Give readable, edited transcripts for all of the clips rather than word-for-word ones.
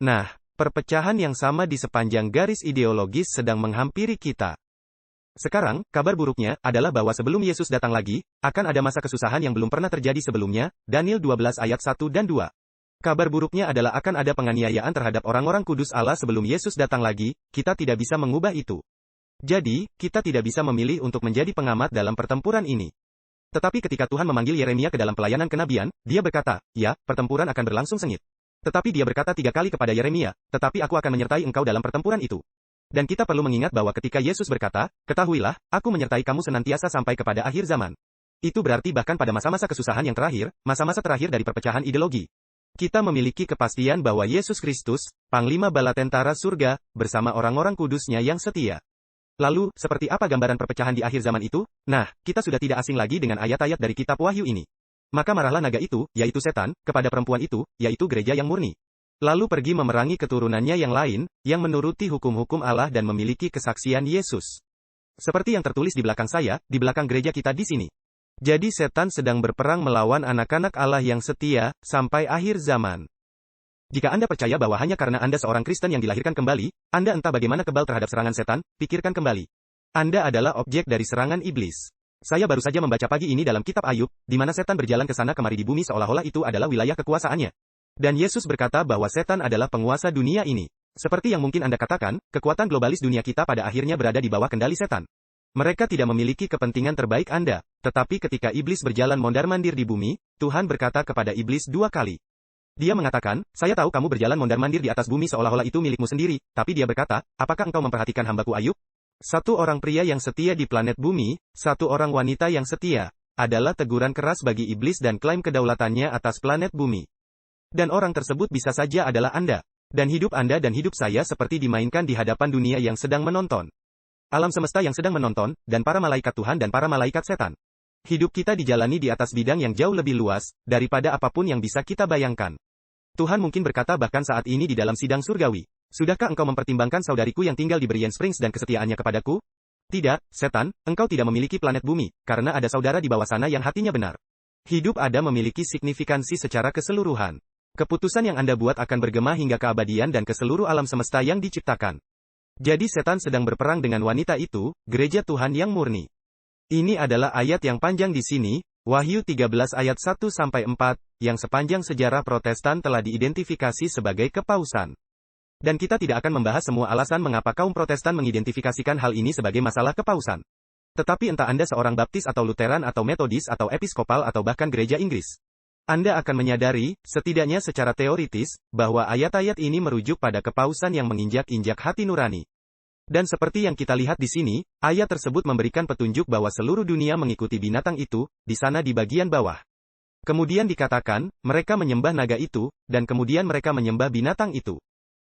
Nah, perpecahan yang sama di sepanjang garis ideologis sedang menghampiri kita. Sekarang, kabar buruknya adalah bahwa sebelum Yesus datang lagi, akan ada masa kesusahan yang belum pernah terjadi sebelumnya, Daniel 12 ayat 1 dan 2. Kabar buruknya adalah akan ada penganiayaan terhadap orang-orang kudus Allah sebelum Yesus datang lagi, kita tidak bisa mengubah itu. Jadi, kita tidak bisa memilih untuk menjadi pengamat dalam pertempuran ini. Tetapi ketika Tuhan memanggil Yeremia ke dalam pelayanan kenabian, dia berkata, ya, pertempuran akan berlangsung sengit. Tetapi dia berkata 3 kali kepada Yeremia, tetapi aku akan menyertai engkau dalam pertempuran itu. Dan kita perlu mengingat bahwa ketika Yesus berkata, ketahuilah, aku menyertai kamu senantiasa sampai kepada akhir zaman. Itu berarti bahkan pada masa-masa kesusahan yang terakhir, masa-masa terakhir dari perpecahan ideologi. Kita memiliki kepastian bahwa Yesus Kristus, Panglima Bala Tentara Surga, bersama orang-orang kudusnya yang setia. Lalu, seperti apa gambaran perpecahan di akhir zaman itu? Nah, kita sudah tidak asing lagi dengan ayat-ayat dari kitab Wahyu ini. Maka marahlah naga itu, yaitu setan, kepada perempuan itu, yaitu gereja yang murni. Lalu pergi memerangi keturunannya yang lain, yang menuruti hukum-hukum Allah dan memiliki kesaksian Yesus. Seperti yang tertulis di belakang saya, di belakang gereja kita di sini. Jadi setan sedang berperang melawan anak-anak Allah yang setia, sampai akhir zaman. Jika Anda percaya bahwa hanya karena Anda seorang Kristen yang dilahirkan kembali, Anda entah bagaimana kebal terhadap serangan setan, pikirkan kembali. Anda adalah objek dari serangan iblis. Saya baru saja membaca pagi ini dalam kitab Ayub, di mana setan berjalan ke sana kemari di bumi seolah-olah itu adalah wilayah kekuasaannya. Dan Yesus berkata bahwa setan adalah penguasa dunia ini. Seperti yang mungkin Anda katakan, kekuatan globalis dunia kita pada akhirnya berada di bawah kendali setan. Mereka tidak memiliki kepentingan terbaik Anda, tetapi ketika iblis berjalan mondar-mandir di bumi, Tuhan berkata kepada iblis 2 kali. Dia mengatakan, saya tahu kamu berjalan mondar-mandir di atas bumi seolah-olah itu milikmu sendiri, tapi dia berkata, apakah engkau memperhatikan hambaku Ayub? 1 orang pria yang setia di planet bumi, 1 orang wanita yang setia, adalah teguran keras bagi iblis dan klaim kedaulatannya atas planet bumi. Dan orang tersebut bisa saja adalah Anda. Dan hidup Anda dan hidup saya seperti dimainkan di hadapan dunia yang sedang menonton. Alam semesta yang sedang menonton, dan para malaikat Tuhan dan para malaikat setan. Hidup kita dijalani di atas bidang yang jauh lebih luas, daripada apapun yang bisa kita bayangkan. Tuhan mungkin berkata bahkan saat ini di dalam sidang surgawi, sudahkah engkau mempertimbangkan saudariku yang tinggal di Berrien Springs dan kesetiaannya kepadaku? Tidak, setan, engkau tidak memiliki planet bumi, karena ada saudara di bawah sana yang hatinya benar. Hidup Anda memiliki signifikansi secara keseluruhan. Keputusan yang Anda buat akan bergema hingga keabadian dan ke seluruh alam semesta yang diciptakan. Jadi setan sedang berperang dengan wanita itu, gereja Tuhan yang murni. Ini adalah ayat yang panjang di sini, Wahyu 13 ayat 1-4, yang sepanjang sejarah Protestan telah diidentifikasi sebagai kepausan. Dan kita tidak akan membahas semua alasan mengapa kaum Protestan mengidentifikasikan hal ini sebagai masalah kepausan. Tetapi entah Anda seorang Baptis atau Lutheran atau Metodis atau Episkopal atau bahkan gereja Inggris. Anda akan menyadari, setidaknya secara teoritis, bahwa ayat-ayat ini merujuk pada kepausan yang menginjak-injak hati nurani. Dan seperti yang kita lihat di sini, ayat tersebut memberikan petunjuk bahwa seluruh dunia mengikuti binatang itu, di sana di bagian bawah. Kemudian dikatakan, mereka menyembah naga itu, dan kemudian mereka menyembah binatang itu.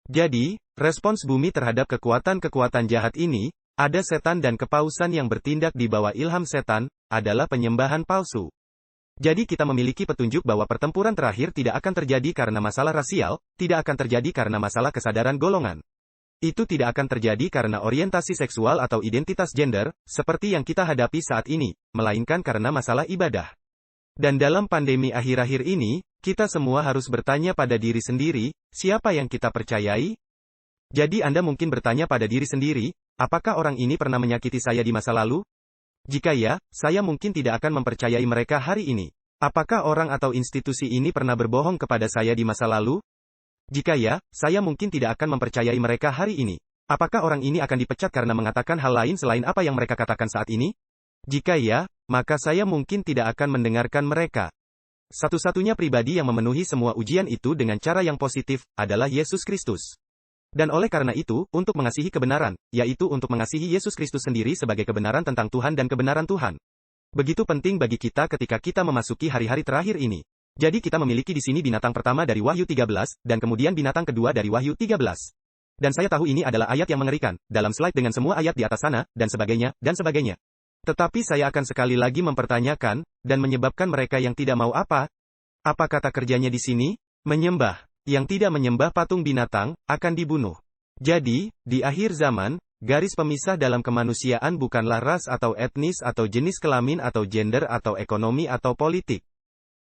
Jadi, respons bumi terhadap kekuatan-kekuatan jahat ini, ada setan dan kepausan yang bertindak di bawah ilham setan, adalah penyembahan palsu. Jadi kita memiliki petunjuk bahwa pertempuran terakhir tidak akan terjadi karena masalah rasial, tidak akan terjadi karena masalah kesadaran golongan. Itu tidak akan terjadi karena orientasi seksual atau identitas gender, seperti yang kita hadapi saat ini, melainkan karena masalah ibadah. Dan dalam pandemi akhir-akhir ini, kita semua harus bertanya pada diri sendiri, siapa yang kita percayai? Jadi Anda mungkin bertanya pada diri sendiri, apakah orang ini pernah menyakiti saya di masa lalu? Jika ya, saya mungkin tidak akan mempercayai mereka hari ini. Apakah orang atau institusi ini pernah berbohong kepada saya di masa lalu? Jika ya, saya mungkin tidak akan mempercayai mereka hari ini. Apakah orang ini akan dipecat karena mengatakan hal lain selain apa yang mereka katakan saat ini? Jika ya, maka saya mungkin tidak akan mendengarkan mereka. Satu-satunya pribadi yang memenuhi semua ujian itu dengan cara yang positif, adalah Yesus Kristus. Dan oleh karena itu, untuk mengasihi kebenaran, yaitu untuk mengasihi Yesus Kristus sendiri sebagai kebenaran tentang Tuhan dan kebenaran Tuhan. Begitu penting bagi kita ketika kita memasuki hari-hari terakhir ini. Jadi kita memiliki di sini binatang pertama dari Wahyu 13, dan kemudian binatang kedua dari Wahyu 13. Dan saya tahu ini adalah ayat yang mengerikan, dalam slide dengan semua ayat di atas sana, dan sebagainya, dan sebagainya. Tetapi saya akan sekali lagi mempertanyakan, dan menyebabkan mereka yang tidak mau apa? Apa kata kerjanya di sini? Menyembah. Yang tidak menyembah patung binatang, akan dibunuh. Jadi, di akhir zaman, garis pemisah dalam kemanusiaan bukanlah ras atau etnis atau jenis kelamin atau gender atau ekonomi atau politik.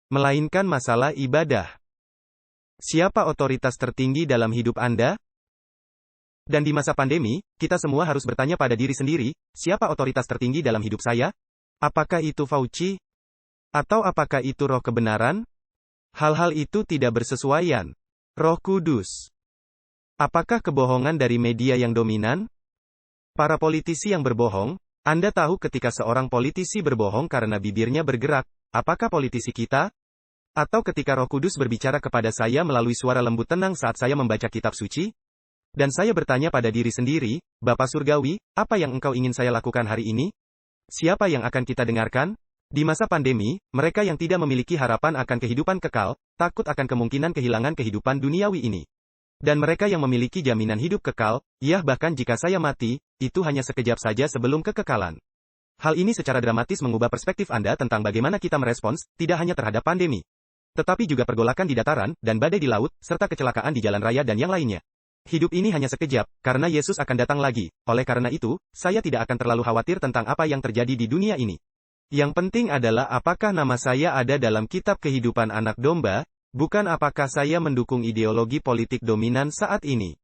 Melainkan masalah ibadah. Siapa otoritas tertinggi dalam hidup Anda? Dan di masa pandemi, kita semua harus bertanya pada diri sendiri, siapa otoritas tertinggi dalam hidup saya? Apakah itu Fauci? Atau apakah itu roh kebenaran? Hal-hal itu tidak bersesuaian. Roh Kudus. Apakah kebohongan dari media yang dominan? Para politisi yang berbohong, Anda tahu ketika seorang politisi berbohong karena bibirnya bergerak, apakah politisi kita? Atau ketika Roh Kudus berbicara kepada saya melalui suara lembut tenang saat saya membaca kitab suci? Dan saya bertanya pada diri sendiri, Bapa Surgawi, apa yang Engkau ingin saya lakukan hari ini? Siapa yang akan kita dengarkan? Di masa pandemi, mereka yang tidak memiliki harapan akan kehidupan kekal, takut akan kemungkinan kehilangan kehidupan duniawi ini. Dan mereka yang memiliki jaminan hidup kekal, ya bahkan jika saya mati, itu hanya sekejap saja sebelum kekekalan. Hal ini secara dramatis mengubah perspektif Anda tentang bagaimana kita merespons, tidak hanya terhadap pandemi, tetapi juga pergolakan di dataran, dan badai di laut, serta kecelakaan di jalan raya dan yang lainnya. Hidup ini hanya sekejap, karena Yesus akan datang lagi. Oleh karena itu, saya tidak akan terlalu khawatir tentang apa yang terjadi di dunia ini. Yang penting adalah apakah nama saya ada dalam kitab kehidupan anak domba, bukan apakah saya mendukung ideologi politik dominan saat ini.